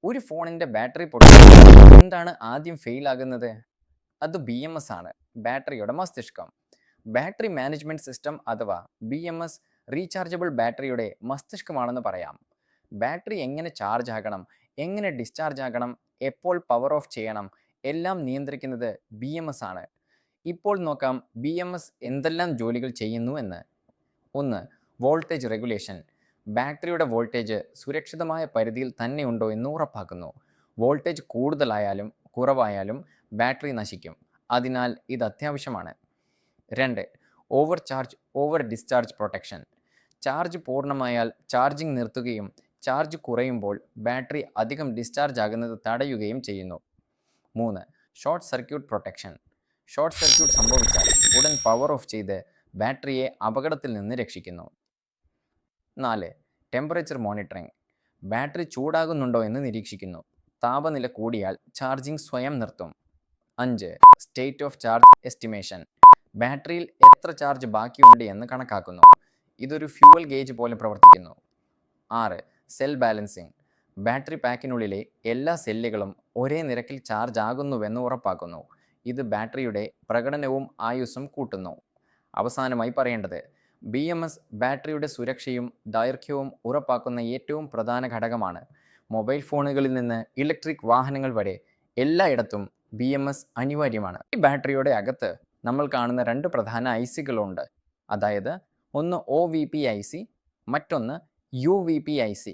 ഒരു ഫോണിൻ്റെ ബാറ്ററി പൊട്ടുമ്പോൾ എന്താണ് ആദ്യം ഫെയിൽ ആകുന്നത്? അത് BMS ആണ്, ബാറ്ററിയുടെ മസ്തിഷ്കം. ബാറ്ററി മാനേജ്മെൻറ്റ് സിസ്റ്റം അഥവാ BMS റീചാർജബിൾ ബാറ്ററിയുടെ മസ്തിഷ്കമാണെന്ന് പറയാം. ബാറ്ററി എങ്ങനെ ചാർജ് ആകണം, എങ്ങനെ ഡിസ്ചാർജ് ആകണം, എപ്പോൾ പവർ ഓഫ് ചെയ്യണം എല്ലാം നിയന്ത്രിക്കുന്നത് BMS ആണ്. ഇപ്പോൾ നോക്കാം BMS എന്തെല്ലാം ജോലികൾ ചെയ്യുന്നു എന്ന്. 1. Voltage regulation. ബാറ്ററിയുടെ വോൾട്ടേജ് സുരക്ഷിതമായ പരിധിയിൽ തന്നെ ഉണ്ടോ എന്ന് ഉറപ്പാക്കുന്നു. വോൾട്ടേജ് കൂടുതലായാലും കുറവായാലും ബാറ്ററി നശിക്കും, അതിനാൽ ഇത് അത്യാവശ്യമാണ്. 2. Over charge over discharge protection. Charge പൂർണ്ണമായാൽ ചാർജിംഗ് നിർത്തുകയും ചാർജ് കുറയുമ്പോൾ ബാറ്ററി അധികം ഡിസ്ചാർജ് ആകുന്നത് തടയുകയും ചെയ്യുന്നു. 3. Short circuit protection. Short circuit സംഭവിച്ചാൽ ഉടൻ പവർ ഓഫ് ചെയ്ത് ബാറ്ററിയെ അപകടത്തിൽ നിന്ന് രക്ഷിക്കുന്നു. 4. Temperature monitoring. ബാറ്ററി ചൂടാകുന്നുണ്ടോ എന്ന് നിരീക്ഷിക്കുന്നു. താപനില കൂടിയാൽ ചാർജിംഗ് സ്വയം നിർത്തും. 5. State of charge estimation. ബാറ്ററിയിൽ എത്ര ചാർജ് ബാക്കിയുണ്ട് എന്ന് കണക്കാക്കുന്നു. ഇതൊരു ഫ്യൂവൽ ഗേജ് പോലെ പ്രവർത്തിക്കുന്നു. 6. Cell balancing. ബാറ്ററി പാക്കിനുള്ളിലെ എല്ലാ സെല്ലുകളും ഒരേ നിരക്കിൽ ചാർജ് ആകുന്നുവെന്ന് ഉറപ്പാക്കുന്നു. ഇത് ബാറ്ററിയുടെ പ്രകടനവും ആയുസ്സും കൂട്ടുന്നു. അവസാനമായി പറയേണ്ടത്, BMS ബാറ്ററിയുടെ സുരക്ഷയും ദൈർഘ്യവും ഉറപ്പാക്കുന്ന ഏറ്റവും പ്രധാന ഘടകമാണ്. മൊബൈൽ ഫോണുകളിൽ നിന്ന് ഇലക്ട്രിക് വാഹനങ്ങൾ വരെ എല്ലായിടത്തും BMS അനിവാര്യമാണ്. ഈ ബാറ്ററിയുടെ അകത്ത് നമ്മൾ കാണുന്ന 2 പ്രധാന ICകളുണ്ട്. അതായത് ഒന്ന് OVP IC, മറ്റൊന്ന് UVP IC.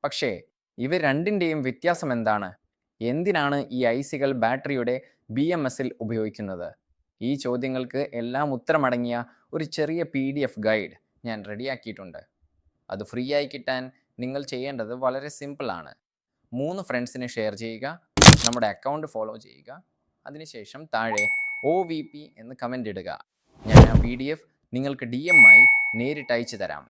പക്ഷേ ഇവ രണ്ടിൻ്റെയും വ്യത്യാസം എന്താണ്? എന്തിനാണ് ഈ ICകൾ ബാറ്ററിയുടെ BMSൽ ഉപയോഗിക്കുന്നത്? ഈ ചോദ്യങ്ങൾക്ക് എല്ലാം ഉത്തരമടങ്ങിയ ഒരു ചെറിയ PDF ഗൈഡ് ഞാൻ റെഡിയാക്കിയിട്ടുണ്ട്. അത് ഫ്രീ ആയി കിട്ടാൻ നിങ്ങൾ ചെയ്യേണ്ടത് വളരെ സിമ്പിളാണ്. 3 ഫ്രണ്ട്സിന് ഷെയർ ചെയ്യുക, നമ്മുടെ അക്കൗണ്ട് ഫോളോ ചെയ്യുക, അതിനുശേഷം താഴെ OVP എന്ന് കമൻ്റ് ഇടുക. ഞാൻ ആ PDF നിങ്ങൾക്ക് DM ആയി നേരിട്ട് അയച്ചു തരാം.